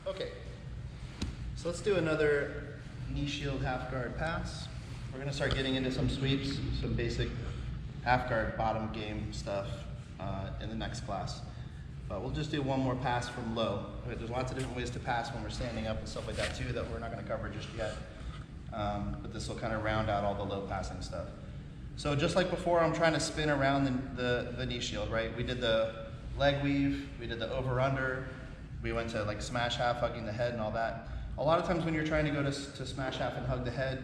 Okay, so let's do another knee shield half guard pass. We're gonna start getting into some sweeps, some basic half guard bottom game stuff in the next class. But we'll just do one more pass from low. There's lots of different ways to pass when we're standing up and stuff like that too that we're not gonna cover just yet. But this will kind of round out all the low passing stuff. So just like before, I'm trying to spin around the knee shield, right? We did the leg weave, we did the over under, we went to like smash half, hugging the head and all that. A lot of times when you're trying to go to smash half and hug the head,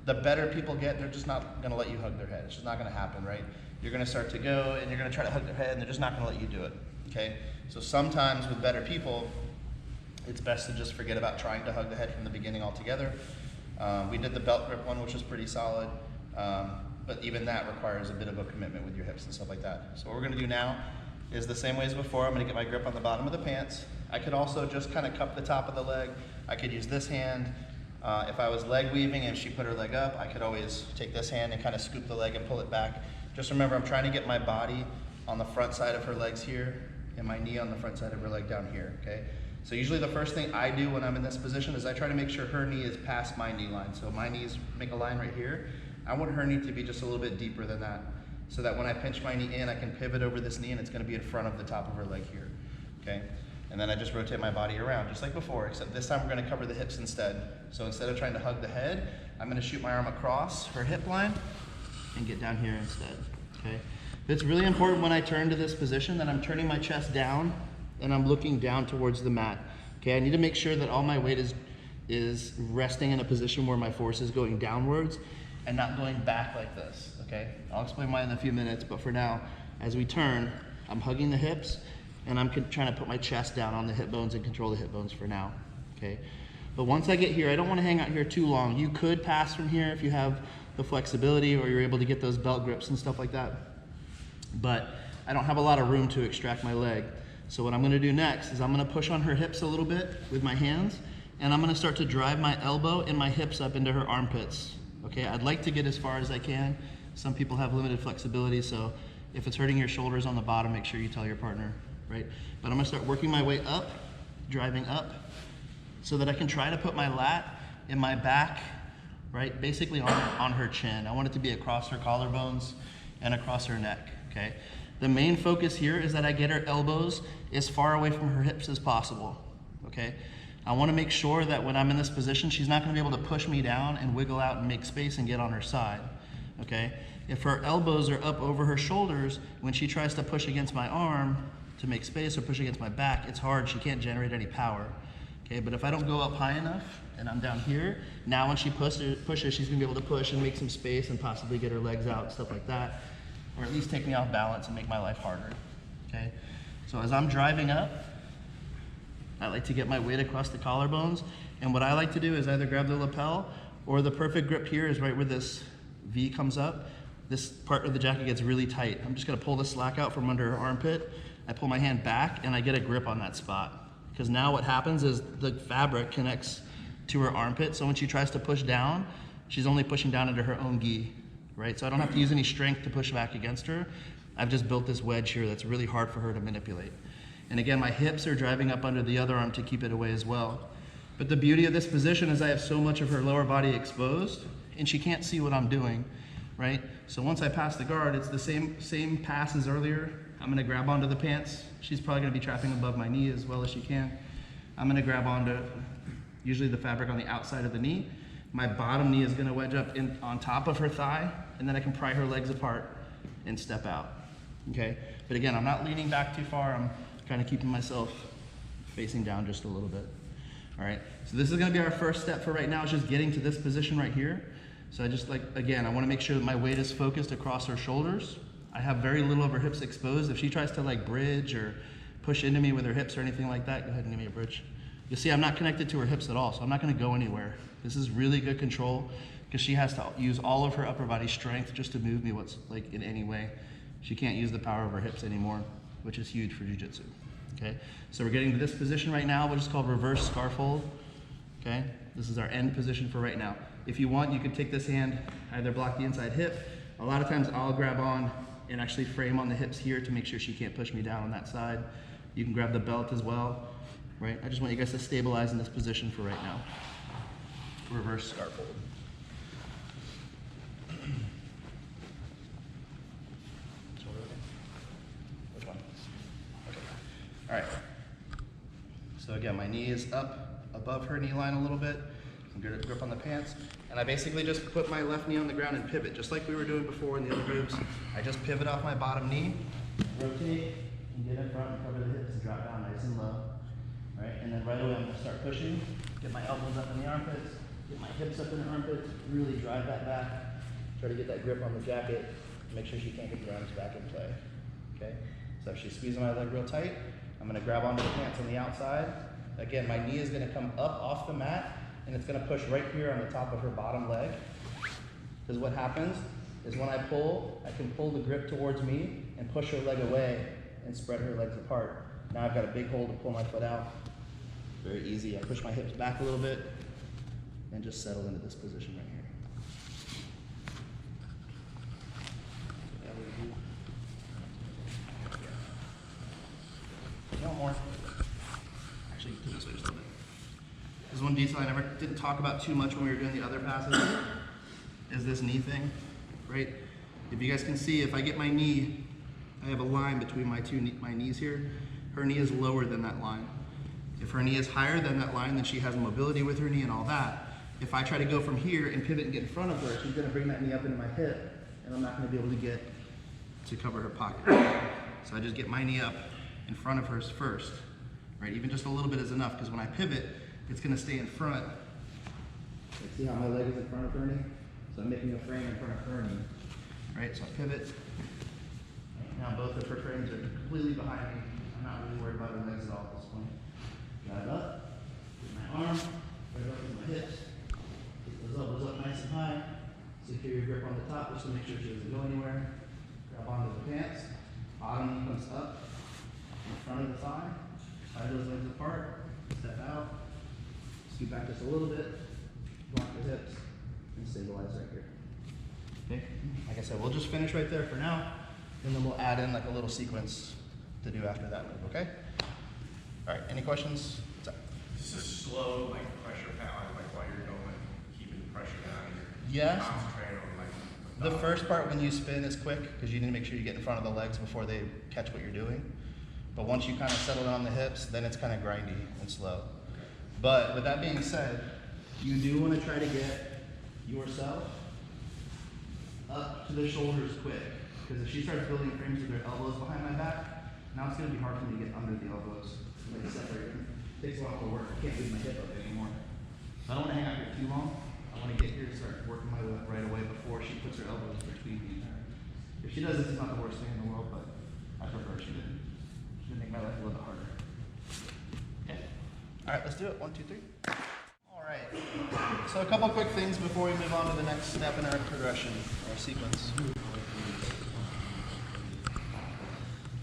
the better people get, they're just not gonna let you hug their head. It's just not gonna happen, right? You're gonna start to go and you're gonna try to hug their head and they're just not gonna let you do it, okay? So sometimes with better people, it's best to just forget about trying to hug the head from the beginning altogether. We did the belt grip one, which was pretty solid, but even that requires a bit of a commitment with your hips and stuff like that. So what we're gonna do now is the same way as before. I'm gonna get my grip on the bottom of the pants. I could also just kind of cup the top of the leg. I could use this hand. If I was leg weaving and she put her leg up, I could always take this hand and kind of scoop the leg and pull it back. Just remember, I'm trying to get my body on the front side of her legs here and my knee on the front side of her leg down here, okay? So usually the first thing I do when I'm in this position is I try to make sure her knee is past my knee line. So my knees make a line right here. I want her knee to be just a little bit deeper than that, so that when I pinch my knee in, I can pivot over this knee and it's gonna be in front of the top of her leg here, okay? And then I just rotate my body around, just like before, except this time we're gonna cover the hips instead. So instead of trying to hug the head, I'm gonna shoot my arm across her hip line and get down here instead, okay? It's really important when I turn to this position that I'm turning my chest down and I'm looking down towards the mat, okay? I need to make sure that all my weight is resting in a position where my force is going downwards and not going back like this, okay? I'll explain why in a few minutes, but for now, as we turn, I'm hugging the hips and I'm trying to put my chest down on the hip bones and control the hip bones for now, okay? But once I get here, I don't wanna hang out here too long. You could pass from here if you have the flexibility or you're able to get those belt grips and stuff like that. But I don't have a lot of room to extract my leg. So what I'm gonna do next is I'm gonna push on her hips a little bit with my hands and I'm gonna start to drive my elbow and my hips up into her armpits. Okay, I'd like to get as far as I can. Some people have limited flexibility, so if it's hurting your shoulders on the bottom, make sure you tell your partner, right? But I'm gonna start working my way up, driving up, so that I can try to put my lat in my back, right? Basically on her chin. I want it to be across her collarbones and across her neck, okay? The main focus here is that I get her elbows as far away from her hips as possible, okay? I want to make sure that when I'm in this position, she's not going to be able to push me down and wiggle out and make space and get on her side, okay? If her elbows are up over her shoulders, when she tries to push against my arm to make space or push against my back, it's hard. She can't generate any power, okay? But if I don't go up high enough and I'm down here, now when she pushes, she's going to be able to push and make some space and possibly get her legs out, stuff like that, or at least take me off balance and make my life harder, okay? So as I'm driving up, I like to get my weight across the collarbones, and what I like to do is either grab the lapel, or the perfect grip here is right where this V comes up. This part of the jacket gets really tight. I'm just gonna pull the slack out from under her armpit. I pull my hand back and I get a grip on that spot. Because now what happens is the fabric connects to her armpit, so when she tries to push down, she's only pushing down into her own gi, right? So I don't have to use any strength to push back against her. I've just built this wedge here that's really hard for her to manipulate. And again, my hips are driving up under the other arm to keep it away as well. But the beauty of this position is I have so much of her lower body exposed and she can't see what I'm doing, right? So once I pass the guard, it's the same pass as earlier. I'm gonna grab onto the pants. She's probably gonna be trapping above my knee as well as she can. I'm gonna grab onto usually the fabric on the outside of the knee. My bottom knee is gonna wedge up on top of her thigh, and then I can pry her legs apart and step out, okay? But again, I'm not leaning back too far. I'm kind of keeping myself facing down just a little bit. All right, so this is gonna be our first step for right now, is just getting to this position right here. So I just again, I wanna make sure that my weight is focused across her shoulders. I have very little of her hips exposed. If she tries to like bridge or push into me with her hips or anything like that, go ahead and give me a bridge. You'll see I'm not connected to her hips at all, so I'm not gonna go anywhere. This is really good control because she has to use all of her upper body strength just to move me in any way. She can't use the power of her hips anymore, which is huge for jiu-jitsu, okay? So we're getting to this position right now, which is called reverse scarf hold, okay? This is our end position for right now. If you want, you can take this hand, either block the inside hip. A lot of times I'll grab on and actually frame on the hips here to make sure she can't push me down on that side. You can grab the belt as well. right? I just want you guys to stabilize in this position for right now. Reverse scarf hold. Which one? Okay. All right. So again, my knee is up above her knee line a little bit. I'm good at grip on the pants. And I basically just put my left knee on the ground and pivot, just like we were doing before in the other moves. I just pivot off my bottom knee, rotate, and get in front and cover the hips and drop down nice and low. Right? And then right away I'm gonna start pushing, get my elbows up in the armpits, get my hips up in the armpits, really drive that back. Try to get that grip on the jacket, make sure she can't get the arms back in play. Okay? So if she's squeezing my leg real tight, I'm gonna grab onto the pants on the outside. Again, my knee is gonna come up off the mat, and it's gonna push right here on the top of her bottom leg. Because what happens is when I pull, I can pull the grip towards me and push her leg away and spread her legs apart. Now I've got a big hole to pull my foot out. Very easy. I push my hips back a little bit and just settle into this position right here. No more. Actually, do this way just a little bit. There's one detail I didn't talk about too much when we were doing the other passes, is this knee thing, right? If you guys can see, if I get my knee, I have a line between my my knees here. Her knee is lower than that line. If her knee is higher than that line, then she has mobility with her knee and all that. If I try to go from here and pivot and get in front of her, she's gonna bring that knee up into my hip, and I'm not gonna be able to get to cover her pocket. So I just get my knee up in front of hers first, right? Even just a little bit is enough, because when I pivot, it's gonna stay in front. Like, see how my leg is in front of her knee? So I'm making a frame in front of her knee, right? So I pivot. Now both of her frames are completely behind me. I'm not really worried about her legs at all at this point. Drive up, get my arm, right up to my hips. Get those elbows up nice and high. Secure your grip on the top just to make sure she doesn't go anywhere. Grab onto the pants. Bottom knee comes up in front of the thigh. Tie those legs apart. Step out. Scoot back just a little bit. Block the hips and stabilize right here. Okay? Like I said, we'll just finish right there for now, and then we'll add in like a little sequence to do after that move, okay? All right, any questions? What's up? This is slow, like pressure power, like while you're going, keeping the pressure down. Yes. Concentrate on like The first part when you spin is quick, because you need to make sure you get in front of the legs before they catch what you're doing. But once you kind of settle in on the hips, then it's kind of grindy and slow. But with that being said, you do want to try to get yourself up to the shoulders quick. Because if she starts building frames with her elbows behind my back, now it's going to be hard for me to get under the elbows. Like separated. It takes a while to work. I can't leave my hip up anymore. I don't want to hang out here too long. I want to get here and start working my way up right away before she puts her elbows between me and her. If she does this, it's not the worst thing in the world, but I prefer if she didn't. She would make my life a little bit harder. Okay. All right, let's do it. 1, 2, 3. All right. So a couple quick things before we move on to the next step in our progression, our sequence.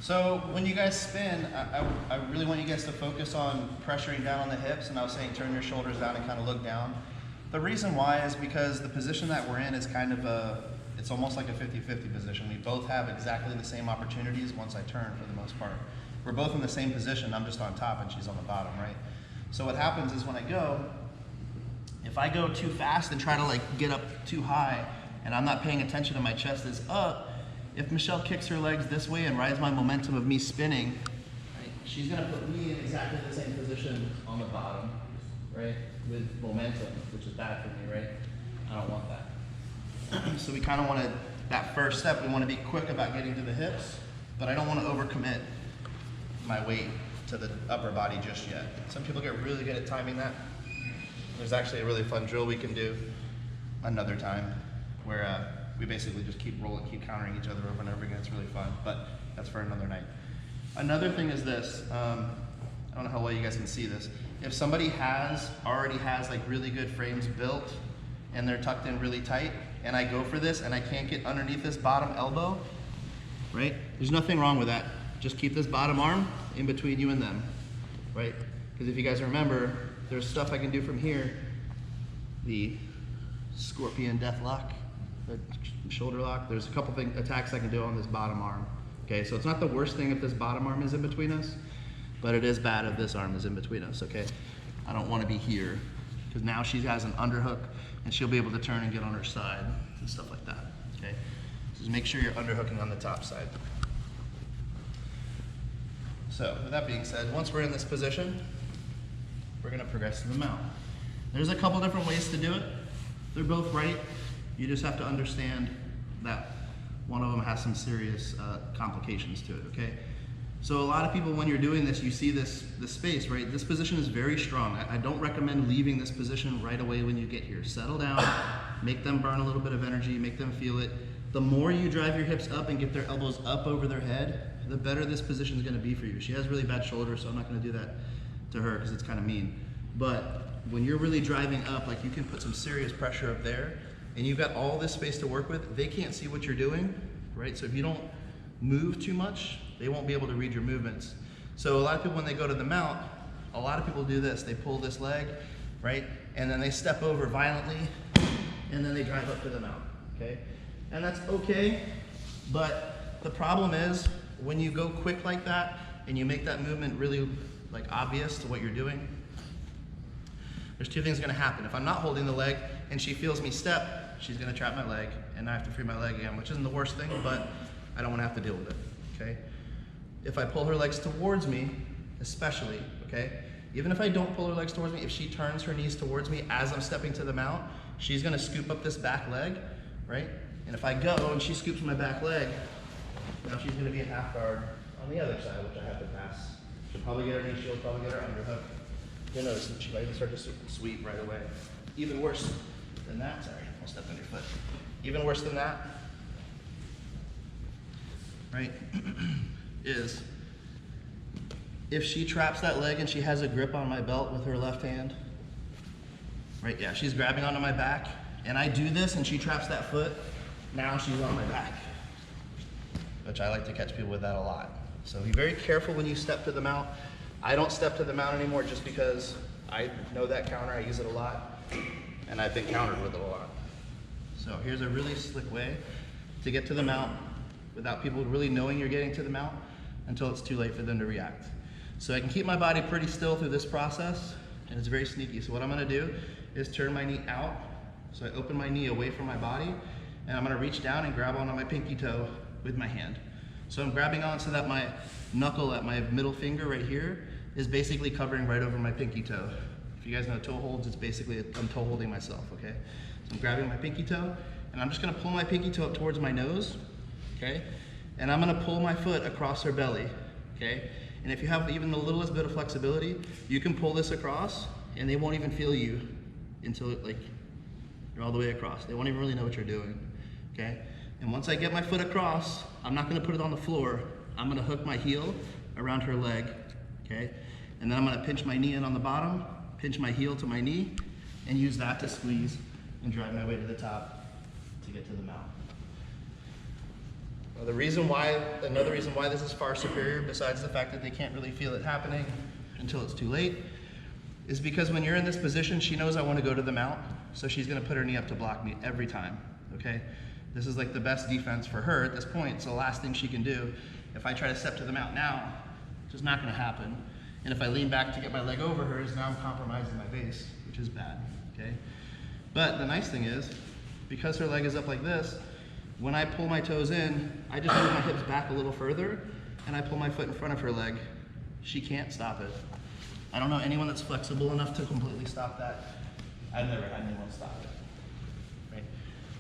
So when you guys spin, I really want you guys to focus on pressuring down on the hips, and I was saying turn your shoulders down and kind of look down. The reason why is because the position that we're in is kind of it's almost like a 50-50 position. We both have exactly the same opportunities once I turn for the most part. We're both in the same position, I'm just on top and she's on the bottom, right? So what happens is when I go, if I go too fast and try to like get up too high and I'm not paying attention to my chest is up, if Michelle kicks her legs this way and rides my momentum of me spinning, right, she's gonna put me in exactly the same position on the bottom, right, with momentum, which is bad for me, right? I don't want that. So we kind of want to, that first step, we want to be quick about getting to the hips, but I don't want to overcommit my weight to the upper body just yet. Some people get really good at timing that. There's actually a really fun drill we can do another time where we basically just keep rolling, keep countering each other over and over again. It's really fun, but that's for another night. Another thing is this. I don't know how well you guys can see this. If somebody already has like really good frames built and they're tucked in really tight, and I go for this and I can't get underneath this bottom elbow, right? There's nothing wrong with that. Just keep this bottom arm in between you and them, right? Because if you guys remember, there's stuff I can do from here. The scorpion death lock, the shoulder lock. There's a couple attacks I can do on this bottom arm. Okay, so it's not the worst thing if this bottom arm is in between us, but it is bad if this arm is in between us, okay? I don't want to be here, because now she has an underhook, and she'll be able to turn and get on her side and stuff like that, okay? So just make sure you're underhooking on the top side. So with that being said, once we're in this position, we're gonna progress to the mount. There's a couple different ways to do it. They're both right. You just have to understand that one of them has some serious complications to it, okay? So a lot of people, when you're doing this, you see this space, right? This position is very strong. I don't recommend leaving this position right away when you get here. Settle down, make them burn a little bit of energy, make them feel it. The more you drive your hips up and get their elbows up over their head, the better this position is gonna be for you. She has really bad shoulders, so I'm not gonna do that to her because it's kind of mean. But when you're really driving up, like you can put some serious pressure up there, and you've got all this space to work with. They can't see what you're doing, right? So if you don't move too much, they won't be able to read your movements. So a lot of people, when they go to the mount, a lot of people do this. They pull this leg, right? And then they step over violently, and then they drive up to the mount, okay? And that's okay, but the problem is when you go quick like that and you make that movement really like obvious to what you're doing, there's two things gonna happen. If I'm not holding the leg and she feels me step, she's gonna trap my leg and I have to free my leg again, which isn't the worst thing, but I don't wanna have to deal with it, okay? If I pull her legs towards me, especially, okay? Even if I don't pull her legs towards me, if she turns her knees towards me as I'm stepping to the mount, she's gonna scoop up this back leg, right? And if I go and she scoops my back leg, now she's gonna be a half guard on the other side, which I have to pass. She'll probably get her knee shield, probably get her underhook. You'll notice that she might even start to sweep right away. Even worse than that, sorry, I stepped on your foot. Even worse than that, right, is if she traps that leg and she has a grip on my belt with her left hand, right, yeah, she's grabbing onto my back, and I do this and she traps that foot, now she's on my back, which I like to catch people with that a lot. So be very careful when you step to the mount. I don't step to the mount anymore just because I know that counter, I use it a lot, and I've been countered with it a lot. So here's a really slick way to get to the mount without people really knowing you're getting to the mount until it's too late for them to react. So I can keep my body pretty still through this process, and it's very sneaky. So what I'm gonna do is turn my knee out. So I open my knee away from my body, and I'm gonna reach down and grab onto my pinky toe with my hand. So I'm grabbing on so that my knuckle at my middle finger right here is basically covering right over my pinky toe. If you guys know toe holds, it's basically, I'm toe holding myself, okay? So I'm grabbing my pinky toe, and I'm just gonna pull my pinky toe up towards my nose, okay? And I'm gonna pull my foot across her belly, okay? And if you have even the littlest bit of flexibility, you can pull this across, and they won't even feel you until like you're all the way across. They won't even really know what you're doing, okay? And once I get my foot across, I'm not gonna put it on the floor. I'm gonna hook my heel around her leg, okay? And then I'm gonna pinch my knee in on the bottom, pinch my heel to my knee, and use that to squeeze and drive my way to the top to get to the mount. Now another reason why this is far superior, besides the fact that they can't really feel it happening until it's too late, is because when you're in this position, she knows I wanna go to the mount, so she's gonna put her knee up to block me every time, okay? This is like the best defense for her at this point. It's the last thing she can do. If I try to step to the mount now, it's just not gonna happen. And if I lean back to get my leg over hers, now I'm compromising my base, which is bad, okay? But the nice thing is, because her leg is up like this, when I pull my toes in, I just move my hips back a little further, and I pull my foot in front of her leg. She can't stop it. I don't know anyone that's flexible enough to completely stop that. I've never had anyone stop it, right?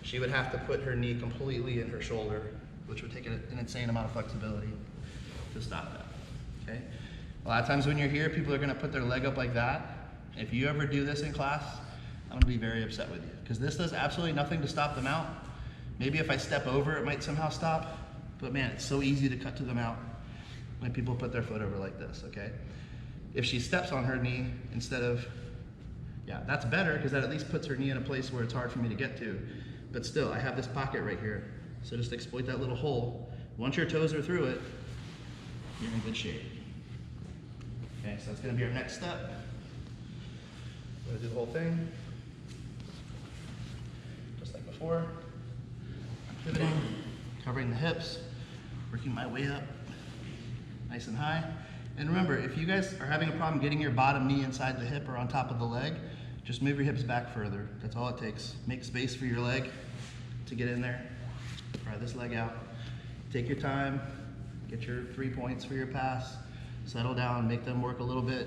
She would have to put her knee completely in her shoulder, which would take an insane amount of flexibility to stop that, okay? A lot of times when you're here, people are gonna put their leg up like that. If you ever do this in class, I'm gonna be very upset with you, because this does absolutely nothing to stop the mount. Maybe if I step over, it might somehow stop, but man, it's so easy to cut to the mount when people put their foot over like this, okay? If she steps on her knee instead of, yeah, that's better, because that at least puts her knee in a place where it's hard for me to get to. But still, I have this pocket right here, so just exploit that little hole. Once your toes are through it, you're in good shape. Okay, so that's gonna be our next step. We're gonna do the whole thing, just like before. I'm pivoting, covering the hips, working my way up, nice and high. And remember, if you guys are having a problem getting your bottom knee inside the hip or on top of the leg, just move your hips back further. That's all it takes. Make space for your leg to get in there. Try this leg out. Take your time, get your 3 points for your pass, settle down, make them work a little bit,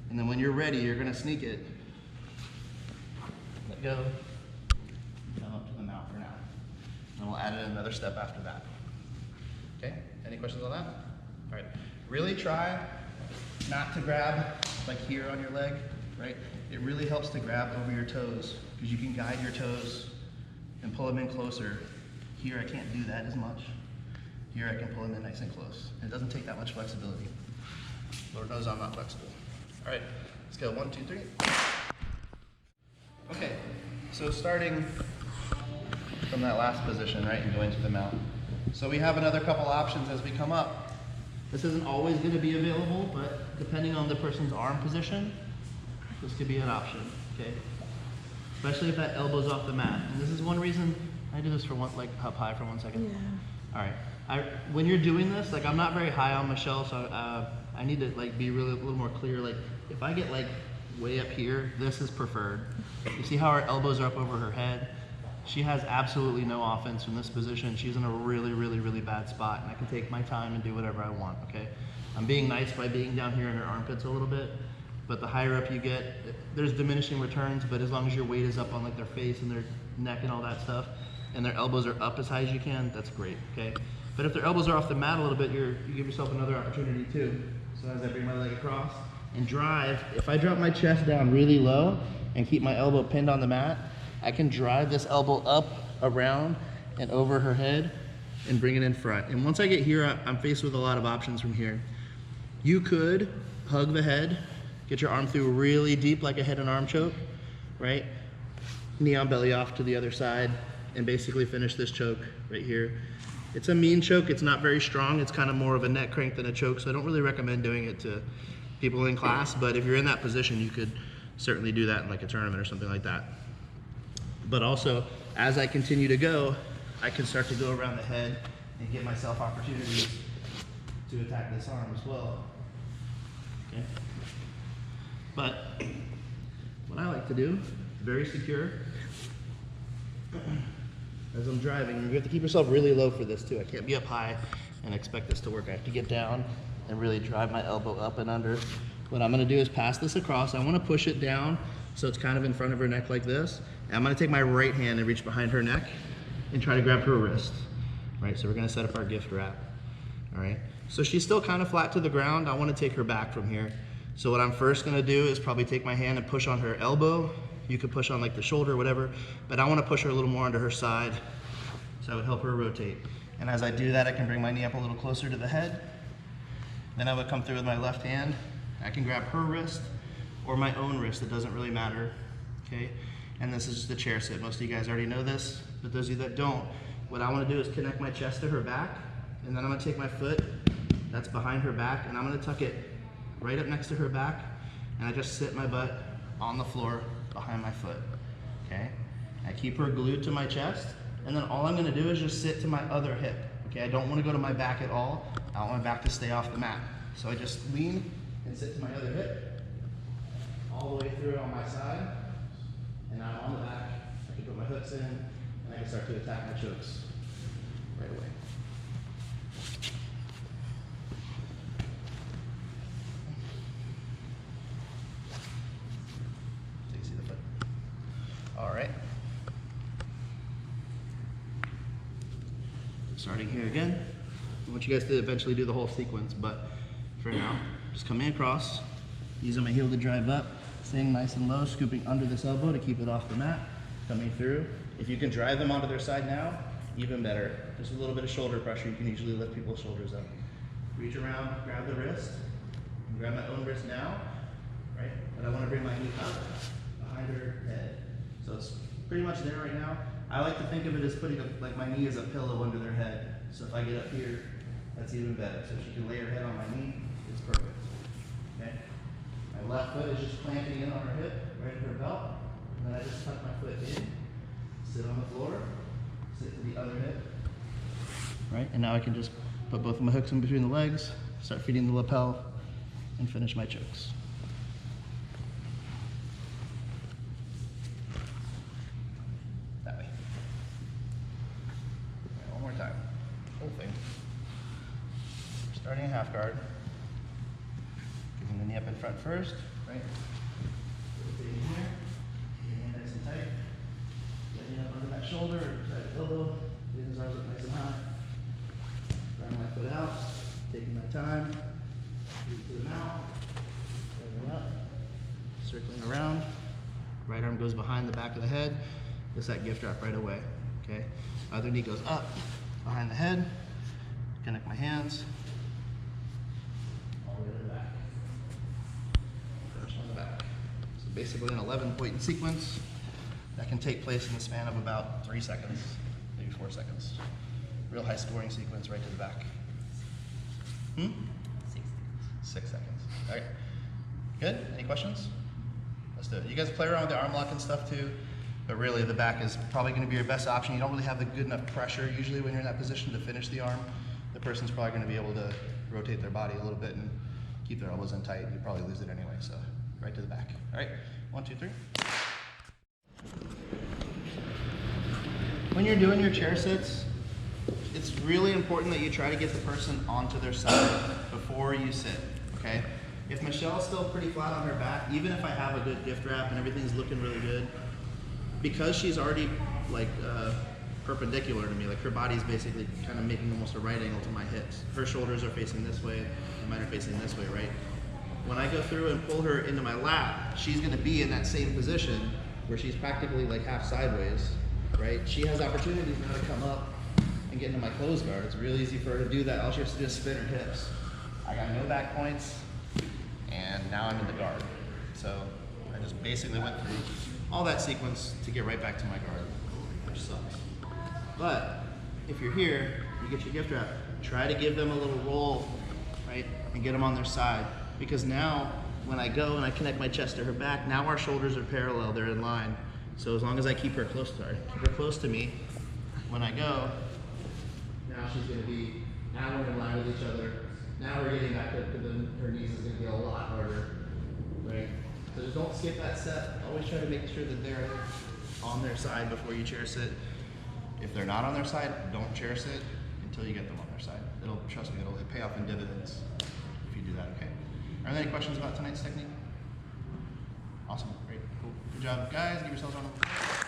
and then when you're ready, you're gonna sneak it. Let go, come up to the mount for now. And we'll add in another step after that. Okay, any questions on that? All right, really try not to grab like here on your leg, right? It really helps to grab over your toes because you can guide your toes and pull them in closer. Here I can't do that as much. Here I can pull them in nice and close. It doesn't take that much flexibility. Lord knows I'm not flexible. All right, let's go 1, 2, 3. Okay, so starting from that last position, right, and going to the mount. So we have another couple options as we come up. This isn't always going to be available, but depending on the person's arm position, this could be an option, okay? Especially if that elbow's off the mat. And this is one reason, I do this for one, like up high for 1 second. Yeah. All right, when you're doing this, like I'm not very high on Michelle, so I need to like be really a little more clear. Like if I get like way up here, this is preferred. You see how her elbows are up over her head? She has absolutely no offense from this position. She's in a really, really, really bad spot, and I can take my time and do whatever I want, okay? I'm being nice by being down here in her armpits a little bit, but the higher up you get, there's diminishing returns, but as long as your weight is up on like their face and their neck and all that stuff, and their elbows are up as high as you can, that's great, okay? But if their elbows are off the mat a little bit, you give yourself another opportunity too. So as I bring my leg across and drive, if I drop my chest down really low and keep my elbow pinned on the mat, I can drive this elbow up, around, and over her head and bring it in front. And once I get here, I'm faced with a lot of options from here. You could hug the head, get your arm through really deep like a head and arm choke, right? Knee on belly off to the other side and basically finish this choke right here. It's a mean choke, it's not very strong, it's kind of more of a neck crank than a choke, so I don't really recommend doing it to people in class, but if you're in that position, you could certainly do that in like a tournament or something like that. But also, as I continue to go, I can start to go around the head and give myself opportunities to attack this arm as well. Okay? But what I like to do, very secure, as I'm driving, you have to keep yourself really low for this too. I can't be up high and expect this to work. I have to get down and really drive my elbow up and under. What I'm gonna do is pass this across. I wanna push it down so it's kind of in front of her neck like this. And I'm gonna take my right hand and reach behind her neck and try to grab her wrist. Right, so we're gonna set up our gift wrap. All right, so she's still kind of flat to the ground. I wanna take her back from here. So what I'm first gonna do is probably take my hand and push on her elbow. You could push on like the shoulder or whatever, but I wanna push her a little more onto her side so I would help her rotate. And as I do that, I can bring my knee up a little closer to the head. Then I would come through with my left hand. I can grab her wrist or my own wrist, it doesn't really matter, okay? And this is just a chair sit. Most of you guys already know this, but those of you that don't, what I wanna do is connect my chest to her back, and then I'm gonna take my foot that's behind her back, and I'm gonna tuck it right up next to her back, and I just sit my butt on the floor behind my foot, okay? I keep her glued to my chest, and then all I'm gonna do is just sit to my other hip, okay? I don't wanna go to my back at all. I want my back to stay off the mat. So I just lean and sit to my other hip, all the way through on my side, and now on the back, I can put my hooks in, and I can start to attack my chokes right away. So you see the foot. All right. Starting here again. I want you guys to eventually do the whole sequence, but for now, just coming across, using my heel to drive up, staying nice and low, scooping under this elbow to keep it off the mat, coming through. If you can drive them onto their side now, even better. Just a little bit of shoulder pressure, you can usually lift people's shoulders up. Reach around, grab the wrist, grab my own wrist now, right? But I want to bring my knee up behind her head. So it's pretty much there right now. I like to think of it as putting like my knee as a pillow under their head. So if I get up here, that's even better. So she can lay her head on my knee, it's perfect. Okay? My left foot is just clamping in on her hip, right at her belt. And then I just tuck my foot in, sit on the floor, sit to the other hip. Right? And now I can just put both of my hooks in between the legs, start feeding the lapel, and finish my chokes. That way. All right, one more time. Whole thing. Starting a half guard. Giving the knee up in front first, right? Put it in here. Get your hand nice and tight. Get your knee up under that shoulder or that elbow. Get his arms up nice and high. Drawing my foot out. Taking my time. Move to the mouth. Turning up. Circling around. Right arm goes behind the back of the head. Just that gift wrap right away. Okay? Other knee goes up, behind the head. Connect my hands. All the way to the back. Finish on the back. So basically an 11-point sequence that can take place in the span of about 3 seconds, maybe 4 seconds. Real high scoring sequence right to the back. 6 seconds. All right. Good? Any questions? Let's do it. You guys play around with the arm lock and stuff too, but really the back is probably going to be your best option. You don't really have the good enough pressure usually when you're in that position to finish the arm. The person's probably going to be able to rotate their body a little bit and keep their elbows in tight. You probably lose it anyway, so right to the back. All right, 1, 2, 3. When you're doing your chair sits, it's really important that you try to get the person onto their side before you sit, okay? If Michelle's still pretty flat on her back, even if I have a good gift wrap and everything's looking really good, because she's already like perpendicular to me, like her body's basically kind of making almost a right angle to my hips. Her shoulders are facing this way, and mine are facing this way, right? When I go through and pull her into my lap, she's gonna be in that same position where she's practically like half sideways, right? She has opportunities now to come up and get into my closed guard. It's really easy for her to do that. All she has to do is spin her hips. I got no back points, and now I'm in the guard. So I just basically went through all that sequence to get right back to my guard, which sucks. But if you're here, you get your gift wrap, try to give them a little roll, right? And get them on their side. Because now, when I go and I connect my chest to her back, now our shoulders are parallel, they're in line. So as long as I keep her close to me, when I go, now she's gonna be, now we're in line with each other. Now we're getting back up to her knees is gonna be a lot harder, right? So just don't skip that step. Always try to make sure that they're on their side before you chair sit. If they're not on their side, don't chair sit until you get them on their side. Trust me, it'll pay off in dividends if you do that, okay? Are there any questions about tonight's technique? Awesome, great, cool. Good job, guys. Give yourselves a round of applause.